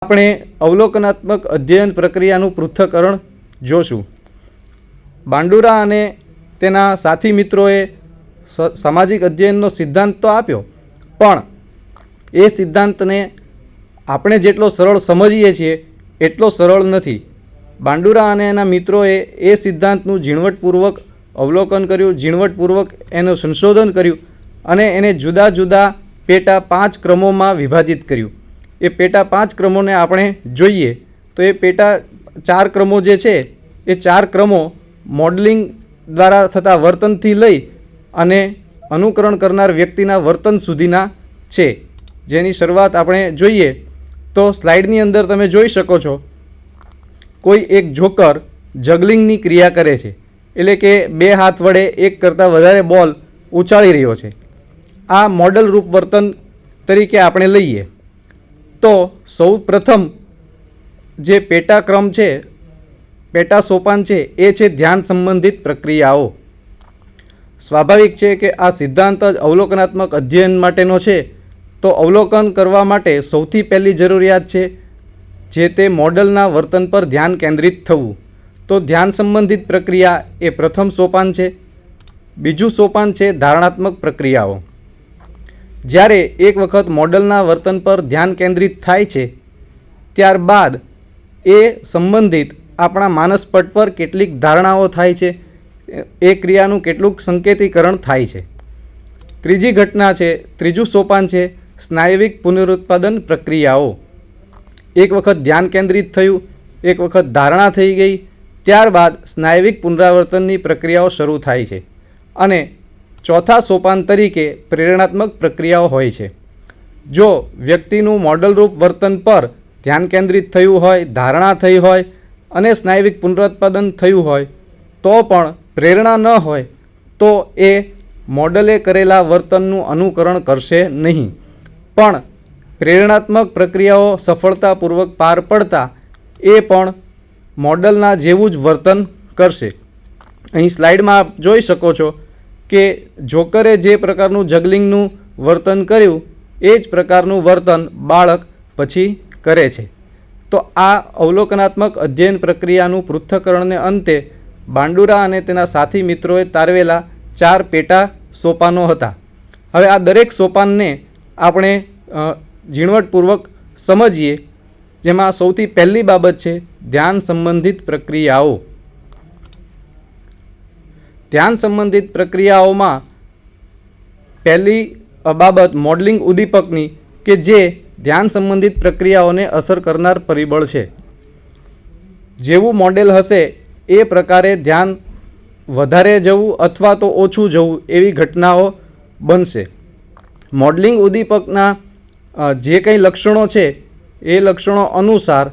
આપણે અવલોકનાત્મક અધ્યયન પ્રક્રિયાનું પૃથ્થકરણ જોશું. બાંડુરા અને તેના સાથી મિત્રોએ સામાજિક અધ્યયનનો સિદ્ધાંત તો આપ્યો, પણ એ સિદ્ધાંતને આપણે જેટલો સરળ સમજીએ છીએ એટલો સરળ નથી. બાંડુરા અને એના મિત્રોએ એ સિદ્ધાંતનું ઝીણવટપૂર્વક અવલોકન કર્યું, ઝીણવટપૂર્વક એનું સંશોધન કર્યું અને એને જુદા જુદા પેટા 5 ક્રમોમાં વિભાજિત કર્યું. એ પેટા 5 ક્રમોને આપણે જોઈએ તો એ પેટા 4 ક્રમો જે છે એ 4 ક્રમો મોડલિંગ દ્વારા થતા વર્તનથી લઈ અને અનુકરણ કરનાર વ્યક્તિના વર્તન સુધીના છે, જેની શરૂઆત આપણે જોઈએ તો સ્લાઇડની અંદર તમે જોઈ શકો છો. કોઈ એક જોકર જગલિંગની ક્રિયા કરે છે, એટલે કે 2 હાથ વડે એક કરતાં વધારે બોલ ઉછાળી રહ્યો છે. આ મોડલ રૂપ વર્તન તરીકે આપણે લઈએ તો સૌ પ્રથમ જે પેટા ક્રમ છે, પેટા સોપાન છે, એ છે ધ્યાન સંબંધિત પ્રક્રિયાઓ. સ્વાભાવિક છે કે આ સિદ્ધાંત જ અવલોકનાત્મક અધ્યયન માટેનો છે, તો અવલોકન કરવા માટે સૌથી પહેલી જરૂરિયાત છે જે તે મોડલના વર્તન પર ધ્યાન કેન્દ્રિત થવું. તો ધ્યાન સંબંધિત પ્રક્રિયા એ પ્રથમ સોપાન છે. બીજું સોપાન છે ધારણાત્મક પ્રક્રિયાઓ. જ્યારે એક વખત મોડલના વર્તન પર ધ્યાન કેન્દ્રિત થાય છે ત્યારબાદ એ સંબંધિત આપણા માનસપટ પર કેટલીક ધારણાઓ થાય છે, એ ક્રિયાનું કેટલુંક સંકેતીકરણ થાય છે. ત્રીજી ઘટના છે, ત્રીજું સોપાન છે સ્નાયવિક પુનરુત્પાદન પ્રક્રિયાઓ. એક વખત ધ્યાન કેન્દ્રિત થયું, એક વખત ધારણા થઈ ગઈ, ત્યારબાદ સ્નાયવિક પુનરાવર્તનની પ્રક્રિયાઓ શરૂ થાય છે. અને ચોથા સોપાન તરીકે પ્રેરણાત્મક પ્રક્રિયાઓ હોય છે. જો વ્યક્તિનું મોડલરૂપ વર્તન પર ધ્યાન કેન્દ્રિત થયું હોય, ધારણા થઈ હોય અને સ્નાયવિક પુનરુત્પાદન થયું હોય તો પણ પ્રેરણા ન હોય તો એ મોડલે કરેલા વર્તનનું અનુકરણ કરશે નહીં. પણ પ્રેરણાત્મક પ્રક્રિયાઓ સફળતાપૂર્વક પાર પડતા એ પણ મોડલના જેવું જ વર્તન કરશે. અહીં સ્લાઇડમાં આપ જોઈ શકો છો કે જોકરે જે પ્રકારનું જગલિંગનું વર્તન કર્યું એ જ પ્રકારનું વર્તન બાળક પછી કરે છે. તો આ અવલોકનાત્મક અધ્યયન પ્રક્રિયાનું પૃથ્થકરણને અંતે બાંડુરા અને તેના સાથી મિત્રોએ તારવેલા 4 પેટા સોપાનો હતા. હવે આ દરેક સોપાનને આપણે ઝીણવટપૂર્વક સમજીએ, જેમાં સૌથી પહેલી બાબત છે ધ્યાન સંબંધિત પ્રક્રિયાઓ. ધ્યાન સંબંધિત પ્રક્રિયાઓમાં પહેલી બાબત મોડલિંગ ઉદ્દીપકની કે જે ધ્યાન સંબંધિત પ્રક્રિયાઓને અસર કરનાર પરિબળ છે. જેવું મોડેલ હશે એ પ્રકારે ધ્યાન વધારે જવું અથવા તો ઓછું જવું એવી ઘટનાઓ બનશે. મોડલિંગ ઉદ્દીપકના જે કંઈ લક્ષણો છે એ લક્ષણો અનુસાર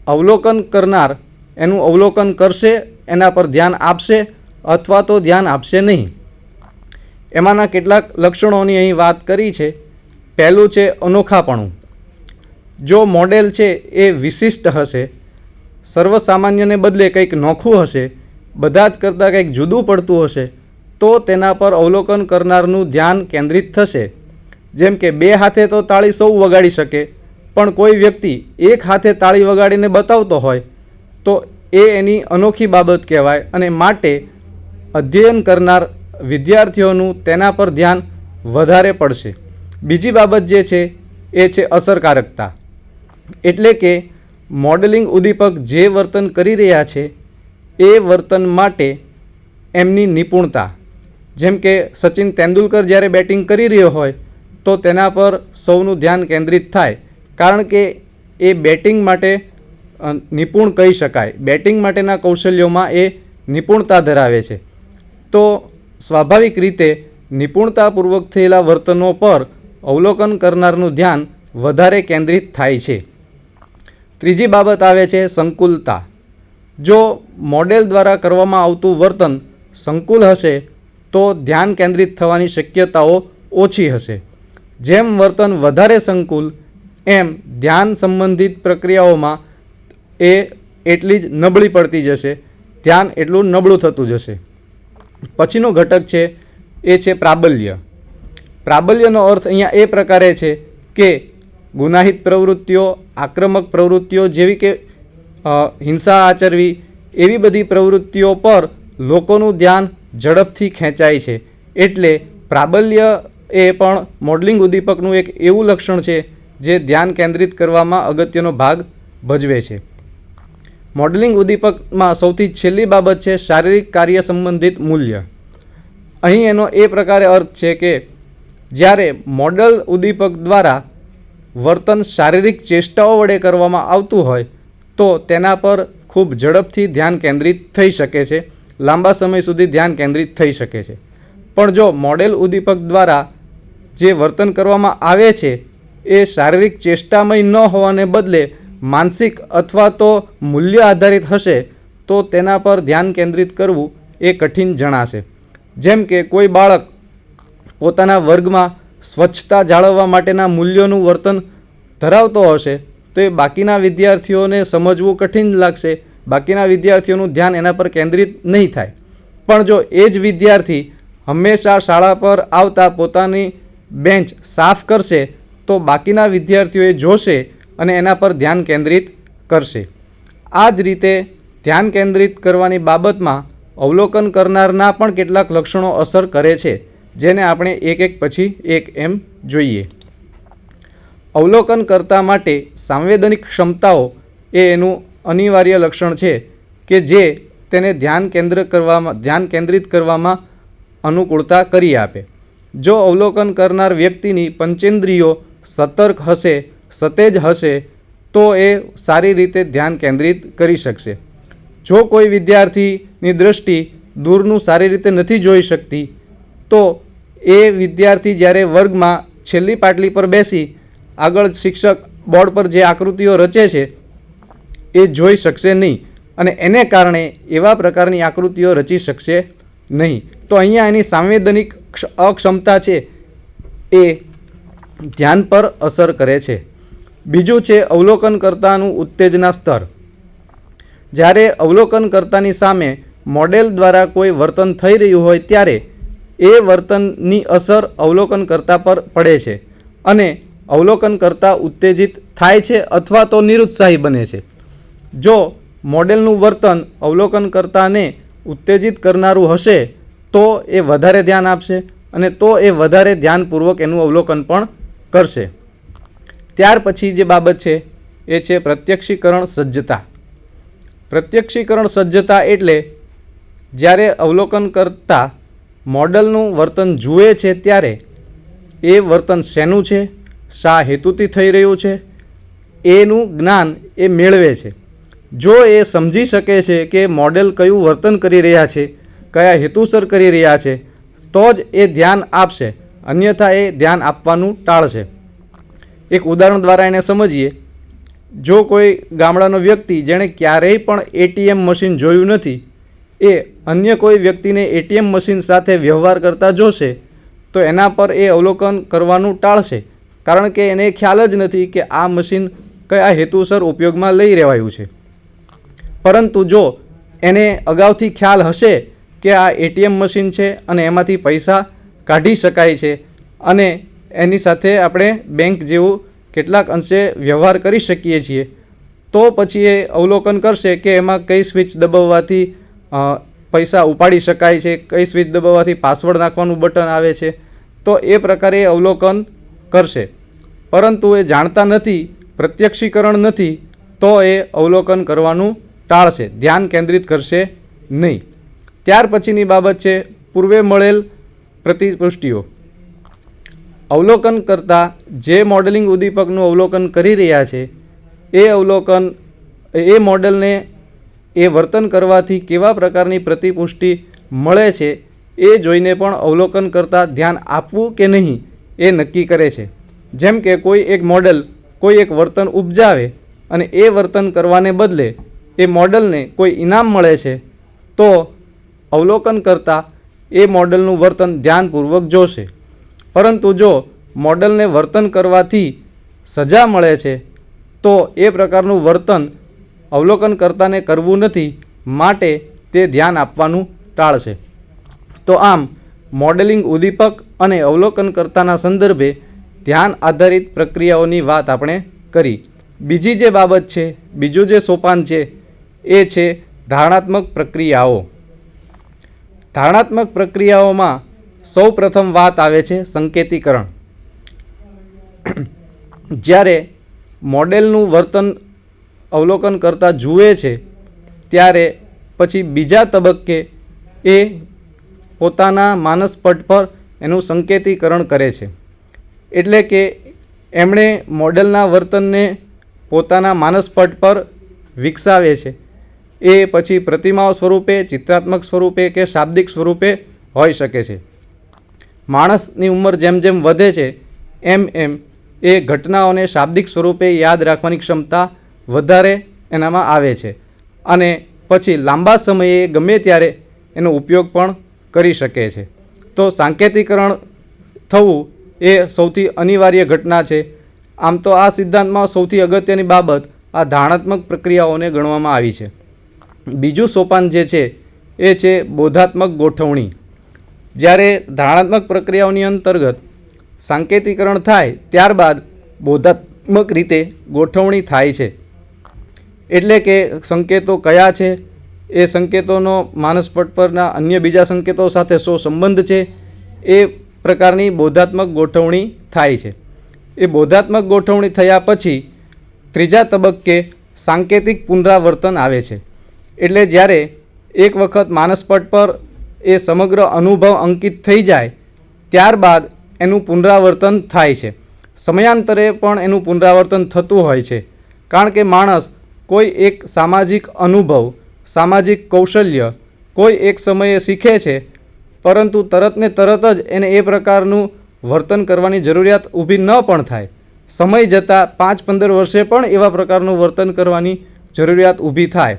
અવલોકન કરનાર એનું અવલોકન કરશે, એના પર ધ્યાન આપશે અથવા તો ધ્યાન આપશે નહીં. એમાંના કેટલાક લક્ષણોની અહીં વાત કરી છે. પહેલું છે અનોખાપણું. જો મોડેલ છે એ વિશિષ્ટ હશે, સર્વસામાન્યને બદલે કંઈક નોખું હશે, બધા જ કરતાં કંઈક જુદું પડતું હશે, તો તેના પર અવલોકન કરનારનું ધ્યાન કેન્દ્રિત થશે. જેમ કે 2 હાથે તો તાળી સૌ વગાડી શકે, પણ કોઈ વ્યક્તિ એક હાથે તાળી વગાડીને બતાવતો હોય તો એ એની અનોખી બાબત કહેવાય અને માટે અધ્યયન કરનાર વિદ્યાર્થીઓનું તેના પર ધ્યાન વધારે પડશે. બીજી બાબત જે છે એ છે અસરકારકતા. એટલે કે મોડેલિંગ ઉદ્દીપક જે વર્તન કરી રહ્યા છે એ વર્તન માટે એમની નિપુણતા. જેમ કે સચિન તેંડુલકર જ્યારે બેટિંગ કરી રહ્યો હોય તો તેના પર સૌનું ધ્યાન કેન્દ્રિત થાય, કારણ કે એ બેટિંગ માટે નિપુણ કહી શકાય. બેટિંગ માટેના કૌશલ્યોમાં એ નિપુણતા ધરાવે છે. તો સ્વાભાવિક રીતે નિપુણતાપૂર્વક થયેલા વર્તનો પર અવલોકન કરનારનું ધ્યાન વધારે કેન્દ્રિત થાય છે. ત્રીજી બાબત આવે છે સંકુલતા. જો મોડેલ દ્વારા કરવામાં આવતું વર્તન સંકુલ હશે તો ધ્યાન કેન્દ્રિત થવાની શક્યતાઓ ઓછી હશે. જેમ વર્તન વધારે સંકુલ એમ ધ્યાન સંબંધિત પ્રક્રિયાઓમાં એ એટલી જ નબળી પડતી જશે, ધ્યાન એટલું નબળું થતું જશે. પછીનો ઘટક છે એ છે પ્રાબલ્ય. પ્રાબલ્યનો અર્થ અહીંયા એ પ્રકારે છે કે ગુનાહિત પ્રવૃત્તિઓ, આક્રમક પ્રવૃત્તિઓ જેવી કે હિંસા આચરવી, એવી બધી પ્રવૃત્તિઓ પર લોકોનું ધ્યાન ઝડપથી ખેંચાય છે. એટલે પ્રાબલ્ય એ પણ મોડલિંગ ઉદ્દીપકનું એક એવું લક્ષણ છે જે ધ્યાન કેન્દ્રિત કરવામાં અગત્યનો ભાગ ભજવે છે. મોડલિંગ ઉદ્દીપકમાં સૌથી છેલ્લી બાબત છે શારીરિક કાર્ય સંબંધિત મૂલ્ય. અહીં એનો એ પ્રકારે અર્થ છે કે જ્યારે મોડલ ઉદ્દીપક દ્વારા વર્તન શારીરિક ચેષ્ટાઓ વડે કરવામાં આવતું હોય તો તેના પર ખૂબ ઝડપથી ધ્યાન કેન્દ્રિત થઈ શકે છે, લાંબા સમય સુધી ધ્યાન કેન્દ્રિત થઈ શકે છે. પણ જો મોડેલ ઉદ્દીપક દ્વારા જે વર્તન કરવામાં આવે છે એ શારીરિક ચેષ્ટામય ન હોવાને બદલે માનસિક અથવા તો મૂલ્ય આધારિત હશે તો તેના પર ધ્યાન કેન્દ્રિત કરવું એ કઠિન જણાશે. જેમ કે કોઈ બાળક પોતાના વર્ગમાં સ્વચ્છતા જાળવવા માટેના મૂલ્યોનું વર્તન ધરાવતો હશે તો એ બાકીના વિદ્યાર્થીઓને સમજવું કઠિન લાગશે, બાકીના વિદ્યાર્થીઓનું ધ્યાન એના પર કેન્દ્રિત નહીં થાય. પણ જો એ જ વિદ્યાર્થી હંમેશા શાળા પર આવતા પોતાની બેન્ચ સાફ કરશે તો બાકીના વિદ્યાર્થીઓએ જોશે અને એના પર ધ્યાન કેન્દ્રિત કરશે. આ જ રીતે ધ્યાન કેન્દ્રિત કરવાની બાબતમાં અવલોકન કરનારના પણ કેટલાક લક્ષણો અસર કરે છે, જેને આપણે એક એક પછી એક એમ જોઈએ. અવલોકનકર્તા માટે સાંવેદનિક ક્ષમતાઓ એ એનું અનિવાર્ય લક્ષણ છે કે જે તેને ધ્યાન કેન્દ્રિત કરવામાં અનુકૂળતા કરી આપે. જો અવલોકન કરનાર વ્યક્તિની પંચેન્દ્રિયો સતર્ક હશે, સતેજ હશે તો એ સારી રીતે ધ્યાન કેન્દ્રિત કરી શકશે. જો કોઈ વિદ્યાર્થીની દૃષ્ટિ દૂરનું સારી રીતે નથી જોઈ શકતી તો એ વિદ્યાર્થી જ્યારે વર્ગમાં છેલ્લી પાટલી પર બેસી આગળ શિક્ષક બોર્ડ પર જે આકૃતિઓ રચે છે એ જોઈ શકશે નહીં અને એને કારણે એવા પ્રકારની આકૃતિઓ રચી શકશે નહીં. તો અહીંયા એની સાંવેદનિક અક્ષમતા છે એ ધ્યાન પર અસર કરે છે. બીજું છે અવલોકનકર્તાનું ઉત્તેજના સ્તર. જ્યારે અવલોકનકર્તાની સામે મોડેલ દ્વારા કોઈ વર્તન થઈ રહ્યું હોય ત્યારે એ વર્તનની અસર અવલોકનકર્તા પર પડે છે અને અવલોકનકર્તા ઉત્તેજિત થાય છે અથવા તો નિરુત્સાહી બને છે. જો મોડેલનું વર્તન અવલોકનકર્તાને ઉત્તેજિત કરનારું હશે તો એ વધારે ધ્યાન આપશે અને તો એ વધારે ધ્યાનપૂર્વક એનું અવલોકન પણ કરશે. ત્યાર પછી જે બાબત છે એ છે પ્રત્યક્ષીકરણ સજ્જતા. પ્રત્યક્ષીકરણ સજ્જતા એટલે જ્યારે અવલોકનકર્તા મોડલનું વર્તન જુએ છે ત્યારે એ વર્તન શેનું છે, શા હેતુથી થઈ રહ્યું છે એનું જ્ઞાન એ મેળવે છે. જો એ સમજી શકે છે કે મોડેલ કયું વર્તન કરી રહ્યા છે, કયા હેતુસર કરી રહ્યા છે તો જ એ ધ્યાન આપશે, અન્યથા એ ધ્યાન આપવાનું ટાળશે. એક ઉદાહરણ દ્વારા એને સમજીએ. જો કોઈ ગામડાનો વ્યક્તિ જેણે ક્યારેય પણ એટીએમ મશીન જોયું નથી એ અન્ય કોઈ વ્યક્તિને એટીએમ મશીન સાથે વ્યવહાર કરતા જોશે તો એના પર એ અવલોકન કરવાનું ટાળશે, કારણ કે એને ખ્યાલ જ નથી કે આ મશીન કયા હેતુસર ઉપયોગમાં લઈ રહેવાયું છે. પરંતુ જો એને અગાઉથી ખ્યાલ હશે કે આ એટીએમ મશીન છે અને એમાંથી પૈસા કાઢી શકાય છે અને એની સાથે આપણે બેંક જેવું કેટલાક અંશે વ્યવહાર કરી શકીએ છીએ તો પછી એ અવલોકન કરશે કે એમાં કઈ સ્વિચ દબાવવાથી પૈસા ઉપાડી શકાય છે, કઈ સ્વિચ દબાવવાથી પાસવર્ડ નાખવાનું બટન આવે છે. તો એ પ્રકારે એ અવલોકન કરશે. પરંતુ એ જાણતા નથી, પ્રત્યક્ષીકરણ નથી તો એ અવલોકન કરવાનું ટાળશે, ધ્યાન કેન્દ્રિત કરશે નહીં. ત્યાર પછીની બાબત છે પૂર્વે મળેલ પ્રતિપુષ્ટિઓ. અવલોકન કરતા જે મોડેલિંગ ઉદ્દીપકનું અવલોકન કરી રહ્યા છે એ મોડેલને એ વર્તન કરવાથી કેવા પ્રકારની પ્રતિપુષ્ટિ મળે છે એ જોઈને પણ અવલોકન કરતા ધ્યાન આપવું કે નહીં એ નક્કી કરે છે. જેમ કે કોઈ એક મોડેલ કોઈ એક વર્તન ઉપજાવે અને એ વર્તન કરવાને બદલે એ મોડેલને કોઈ ઇનામ મળે છે તો અવલોકન કરતા એ મોડેલનું વર્તન ધ્યાનપૂર્વક જોશે. પરંતુ જો મોડેલને વર્તન કરવાથી સજા મળે છે તો એ પ્રકારનું વર્તન અવલોકનકર્તાને કરવું નથી, માટે તે ધ્યાન આપવાનું ટાળશે. તો આમ મોડેલિંગ ઉદ્દીપક અને અવલોકનકર્તાના સંદર્ભે ધ્યાન આધારિત પ્રક્રિયાઓની વાત આપણે કરી. બીજી જે બાબત છે, બીજું જે સોપાન છે એ છે ધારણાત્મક પ્રક્રિયાઓ. ધારણાત્મક પ્રક્રિયાઓમાં સૌ પ્રથમ વાત આવે છે સંકેતીકરણ. જ્યારે મોડેલનું વર્તન અવલોકન કરતાં જુએ છે ત્યારે પછી બીજા તબક્કે એ પોતાના માનસપટ પર એનું સંકેતીકરણ કરે છે. એટલે કે એમણે મોડેલના વર્તનને પોતાના માનસપટ પર વિકસાવે છે. એ પછી પ્રતિમાઓ સ્વરૂપે, ચિત્રાત્મક સ્વરૂપે કે શાબ્દિક સ્વરૂપે હોઈ શકે છે. માણસની ઉંમર જેમ જેમ વધે છે એમ એમ એ ઘટનાઓને શાબ્દિક સ્વરૂપે યાદ રાખવાની ક્ષમતા વધારે એનામાં આવે છે અને પછી લાંબા સમયે ગમે ત્યારે એનો ઉપયોગ પણ કરી શકે છે. તો સાંકેતિકરણ થવું એ સૌથી અનિવાર્ય ઘટના છે. આમ તો આ સિદ્ધાંતમાં સૌથી અગત્યની બાબત આ ધારણાત્મક પ્રક્રિયાઓને ગણવામાં આવી છે. બીજું સોપાન જે છે એ છે બોધાત્મક ગોઠવણી. જ્યારે ધારણાત્મક પ્રક્રિયાઓની અંતર્ગત સાંકેતિકરણ થાય ત્યારબાદ બોધાત્મક રીતે ગોઠવણી થાય છે. એટલે કે સંકેતો કયા છે, એ સંકેતોનો માનસપટ પરના અન્ય બીજા સંકેતો સાથે શું સંબંધ છે, એ પ્રકારની બોધાત્મક ગોઠવણી થાય છે. એ બોધાત્મક ગોઠવણી થયા પછી ત્રીજા તબક્કે સાંકેતિક પુનરાવર્તન આવે છે. એટલે જ્યારે એક વખત માનસપટ પર એ સમગ્ર અનુભવ અંકિત થઈ જાય ત્યારબાદ એનું પુનરાવર્તન થાય છે. સમયાંતરે પણ એનું પુનરાવર્તન થતું હોય છે. કારણ કે માણસ કોઈ એક સામાજિક અનુભવ, સામાજિક કૌશલ્ય કોઈ એક સમયે શીખે છે, પરંતુ તરત ને તરત જ એને એ પ્રકારનું વર્તન કરવાની જરૂરિયાત ઊભી ન પણ થાય. સમય જતાં 5-15 વર્ષે પણ એવા પ્રકારનું વર્તન કરવાની જરૂરિયાત ઊભી થાય.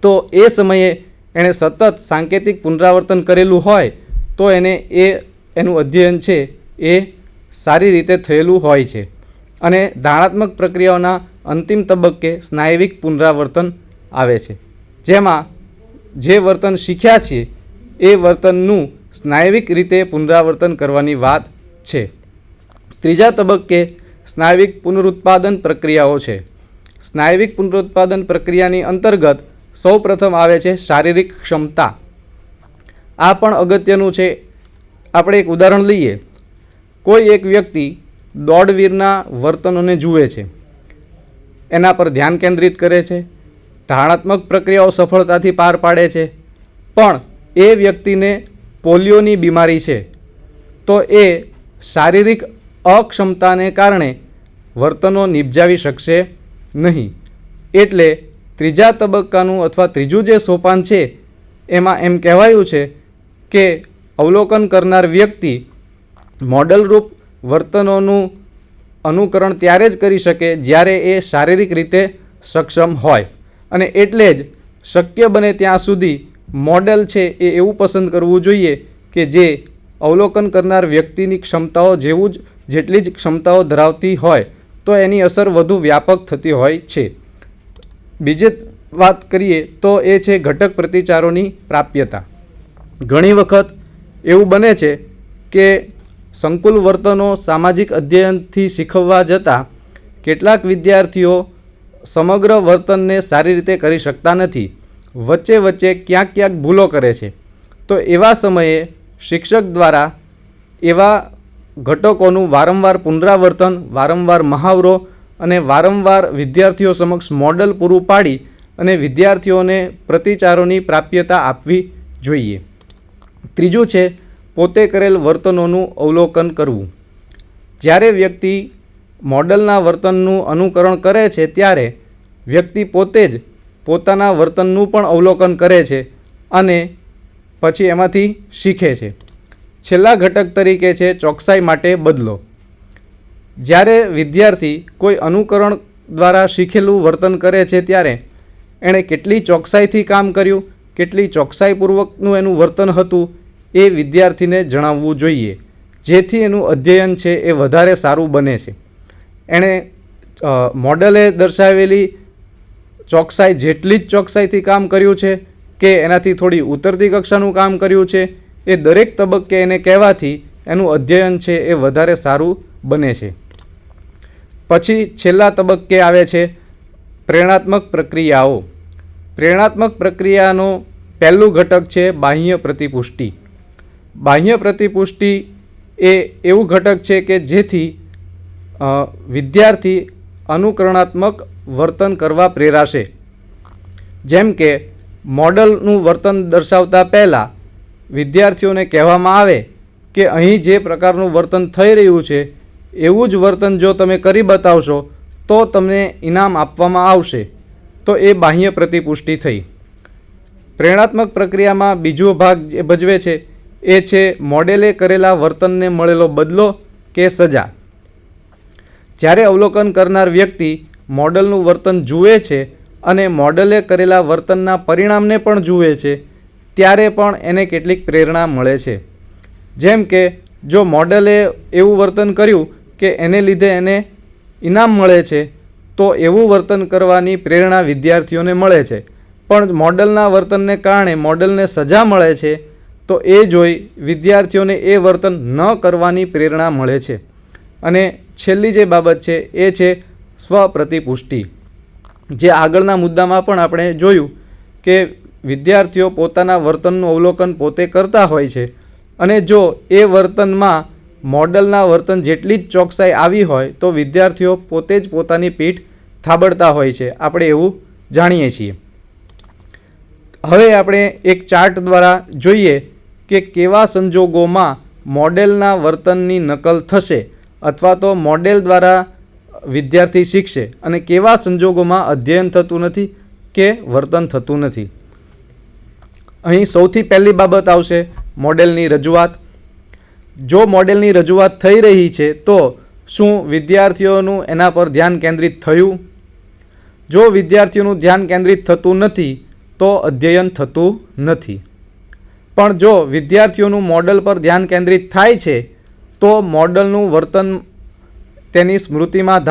તો એ સમયે એણે સતત સાંકેતિક પુનરાવર્તન કરેલું હોય તો એને એનું અધ્યયન છે એ સારી રીતે થયેલું હોય છે. અને ધારણાત્મક પ્રક્રિયાઓના અંતિમ તબક્કે સ્નાયવિક પુનરાવર્તન આવે છે, જેમાં જે વર્તન શીખ્યા છીએ એ વર્તનનું સ્નાયવિક રીતે પુનરાવર્તન કરવાની વાત છે. ત્રીજા તબક્કે સ્નાયવિક પુનરુત્પાદન પ્રક્રિયાઓ છે. સ્નાયવિક પુનરુત્પાદન પ્રક્રિયાની અંતર્ગત સૌ પ્રથમ આવે છે શારીરિક ક્ષમતા. આ પણ અગત્યનું છે. આપણે એક ઉદાહરણ લઈએ. કોઈ એક વ્યક્તિ દોડવીરના વર્તનોને જુએ છે, એના પર ધ્યાન કેન્દ્રિત કરે છે, ધારણાત્મક પ્રક્રિયાઓ સફળતાથી પાર પાડે છે, પણ એ વ્યક્તિને પોલિયોની બીમારી છે, તો એ શારીરિક અક્ષમતાને કારણે વર્તનો નિપજાવી શકશે નહીં. એટલે ત્રીજા તબક્કાનું અથવા ત્રીજું જે સોપાન છે એમાં એમ કહેવાયું છે કે અવલોકન કરનાર વ્યક્તિ મોડલરૂપ વર્તનોનું અનુકરણ ત્યારે જ કરી શકે જ્યારે એ શારીરિક રીતે સક્ષમ હોય. અને એટલે જ શક્ય બને ત્યાં સુધી મોડેલ છે એ એવું પસંદ કરવું જોઈએ કે જે અવલોકન કરનાર વ્યક્તિની ક્ષમતાઓ જેટલી જ ક્ષમતાઓ ધરાવતી હોય, તો એની અસર વધુ વ્યાપક થતી હોય છે. બીજી વાત કરીએ તો એ છે ઘટક પ્રતિચારોની પ્રાપ્યતા. ઘણી વખત એવું બને છે કે સંકુલ વર્તનો સામાજિક અધ્યયનથી શીખવવા જતાં કેટલાક વિદ્યાર્થીઓ સમગ્ર વર્તનને સારી રીતે કરી શકતા નથી. વચ્ચે વચ્ચે ક્યાંક ક્યાંક ભૂલો કરે છે. તો એવા સમયે શિક્ષક દ્વારા એવા ઘટકોનું વારંવાર પુનરાવર્તન, વારંવાર મહાવરો અને વારંવાર વિદ્યાર્થીઓ સમક્ષ મોડલ પૂરું પાડી અને વિદ્યાર્થીઓને પ્રતિચારોની પ્રાપ્યતા આપવી જોઈએ. ત્રીજું છે પોતે કરેલ વર્તનોનું અવલોકન કરવું. જ્યારે વ્યક્તિ મોડલના વર્તનનું અનુકરણ કરે છે ત્યારે વ્યક્તિ પોતે જ પોતાના વર્તનનું પણ અવલોકન કરે છે અને પછી એમાંથી શીખે છે. છેલ્લા ઘટક તરીકે છે ચોકસાઈ માટે બદલો. જ્યારે વિદ્યાર્થી કોઈ અનુકરણ દ્વારા શીખેલું વર્તન કરે છે ત્યારે એણે કેટલી ચોકસાઈથી કામ કર્યું, કેટલી ચોકસાઈપૂર્વકનું એનું વર્તન હતું એ વિદ્યાર્થીને જણાવવું જોઈએ, જેથી એનું અધ્યયન છે એ વધારે સારું બને છે. એણે મોડલે દર્શાવેલી ચોકસાઈ જેટલી જ ચોકસાઈથી કામ કર્યું છે કે એનાથી થોડી ઉતરતી કક્ષાનું કામ કર્યું છે, એ દરેક તબક્કે એને કહેવાથી એનું અધ્યયન છે એ વધારે સારું બને છે. પછી છેલ્લા તબક્કે આવે છે પ્રેરણાત્મક પ્રક્રિયાઓ. પ્રેરણાત્મક પ્રક્રિયાનો પહેલું ઘટક છે બાહ્ય પ્રતિપુષ્ટિ. બાહ્ય પ્રતિપુષ્ટિ એ એવું ઘટક છે કે જેથી વિદ્યાર્થી અનુકરણાત્મક વર્તન કરવા પ્રેરાશે. જેમ કે મોડલનું વર્તન દર્શાવતા પહેલાં વિદ્યાર્થીઓને કહેવામાં આવે કે અહીં જે પ્રકારનું વર્તન થઈ રહ્યું છે એવું જ વર્તન જો તમે કરી બતાવશો તો તમને ઇનામ આપવામાં આવશે. તો એ બાહ્ય પ્રતિપુષ્ટિ થઈ. પ્રેરણાત્મક પ્રક્રિયામાં બીજો ભાગ જે ભજવે છે એ છે મોડેલે કરેલા વર્તનને મળેલો બદલો કે સજા. જ્યારે અવલોકન કરનાર વ્યક્તિ મોડલનું વર્તન જુએ છે અને મોડલે કરેલા વર્તનના પરિણામને પણ જુએ છે ત્યારે પણ એને કેટલીક પ્રેરણા મળે છે. જેમ કે જો મોડલે એવું વર્તન કર્યું કે એને લીધે એને ઇનામ મળે છે તો એવું વર્તન કરવાની પ્રેરણા વિદ્યાર્થીઓને મળે છે. પણ મોડલના વર્તનને કારણે મોડલને સજા મળે છે તો એ જોઈ વિદ્યાર્થીઓને એ વર્તન ન કરવાની પ્રેરણા મળે છે. અને છેલ્લી જે બાબત છે એ છે સ્વપ્રતિપુષ્ટિ. જે આગળના મુદ્દામાં પણ આપણે જોયું કે વિદ્યાર્થીઓ પોતાના વર્તનનું અવલોકન પોતે કરતા હોય છે અને જો એ વર્તનમાં મોડલના વર્તન જેટલી જ ચોકસાઈ આવી હોય તો વિદ્યાર્થીઓ પોતે જ પોતાની પીઠ થાબડતા હોય છે. આપણે એવું જાણીએ છીએ. હવે આપણે એક ચાર્ટ દ્વારા જોઈએ કે કેવા સંજોગોમાં મોડેલના વર્તનની નકલ થશે અથવા તો મોડેલ દ્વારા વિદ્યાર્થી શીખશે અને કેવા સંજોગોમાં અધ્યયન થતું નથી કે વર્તન થતું નથી. અહીં સૌથી પહેલી બાબત આવશે મોડેલની રજૂઆત. જો મોડેલની રજૂઆત થઈ રહી છે તો શું વિદ્યાર્થીઓનું એના પર ધ્યાન કેન્દ્રિત થયું? જો વિદ્યાર્થીઓનું ધ્યાન કેન્દ્રિત થતું નથી તો અધ્યયન થતું નથી. પણ જો વિદ્યાર્થીઓનું મોડલ પર ધ્યાન કેન્દ્રિત થાય છે તો મોડલનું વર્તન તેની સ્મૃતિમાં